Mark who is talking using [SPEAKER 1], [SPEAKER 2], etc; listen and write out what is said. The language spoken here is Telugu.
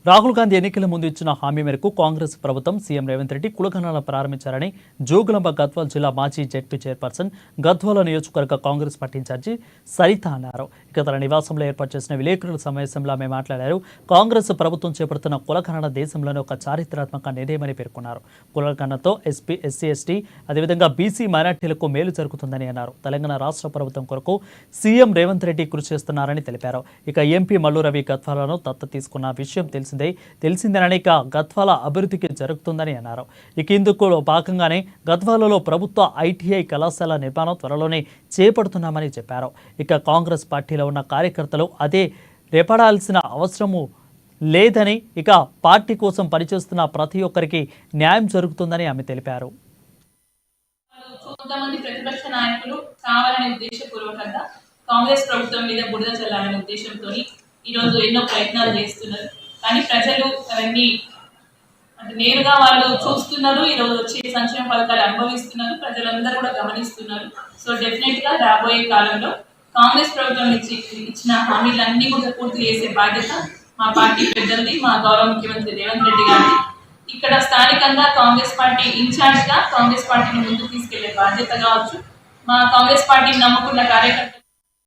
[SPEAKER 1] రాహుల్ గాంధీ ఎన్నికల ముందు ఇచ్చిన హామీ మేరకు కాంగ్రెస్ ప్రభుత్వం సీఎం రేవంత్ రెడ్డి కులగణన ప్రారంభించారని జోగులాంబ గద్వాల్ జిల్లా మాజీ జెడ్పీ చైర్పర్సన్ గద్వాల నియోజకవర్గ కాంగ్రెస్ పార్టీ ఇన్ఛార్జి సరిత అన్నారు. ఇక తన నివాసంలో ఏర్పాటు చేసిన విలేకరుల సమావేశంలో ఆమె మాట్లాడారు. కాంగ్రెస్ ప్రభుత్వం చేపడుతున్న కులగణన దేశంలోనే ఒక చారిత్రాత్మక నిర్ణయమని పేర్కొన్నారు. కులగణనతో ఎస్పీ, ఎస్సీ, ఎస్టీ అదేవిధంగా బీసీ మైనార్టీలకు మేలు జరుగుతుందని అన్నారు. తెలంగాణ రాష్ట్ర ప్రభుత్వం కొరకు సీఎం రేవంత్ రెడ్డి కృషి చేస్తున్నారని తెలిపారు. ఇక ఎంపీ మల్లు రవి గద్వాలను దత్తత తీసుకున్న విషయం తెలిసిందేనని ఇక గద్వాల అభివృద్ధికి జరుగుతుందని అన్నారు. ఇక ఇందుకు భాగంగానే గద్వాలలో ప్రభుత్వ ఐటీఐ కళాశాల నిర్మాణం త్వరలోనే చేపడుతున్నామని చెప్పారు. ఇక కాంగ్రెస్ పార్టీలో ఉన్న కార్యకర్తలు అదే రేపడాల్సిన అవసరము లేదని, ఇక పార్టీ కోసం పనిచేస్తున్న ప్రతి ఒక్కరికి న్యాయం జరుగుతుందని ఆమె తెలిపారు.
[SPEAKER 2] కొంతమంది ప్రతిపక్ష నాయకులు కావాలనే ఉద్దేశపూర్వకంగా కాంగ్రెస్ ప్రభుత్వం మీద బురద చల్లాలనే ఉద్దేశంతో ఈరోజు ఎన్నో ప్రయత్నాలు చేస్తున్నారు. కానీ ప్రజలు అవన్నీ అంటే నేరుగా వాళ్ళు చూస్తున్నారు. ఈరోజు వచ్చే సంక్షేమ పథకాలు అనుభవిస్తున్నారు. ప్రజలందరూ కూడా గమనిస్తున్నారు. సో డెఫినెట్ గా రాబోయే కాలంలో కాంగ్రెస్ ప్రభుత్వం ఇచ్చిన హామీలన్నీ కూడా పూర్తి చేసే బాధ్యత మా పార్టీ పెద్దలది, మా గౌరవ ముఖ్యమంత్రి రేవంత్ రెడ్డి గారిది. ఇక్కడ స్థానికంగా కాంగ్రెస్ పార్టీ ఇన్ఛార్జ్ గా కాంగ్రెస్ పార్టీని ముందుకు తీసుకెళ్లే బాధ్యత కావచ్చు, మా కాంగ్రెస్ పార్టీని నమ్ముకున్న కార్యకర్తలు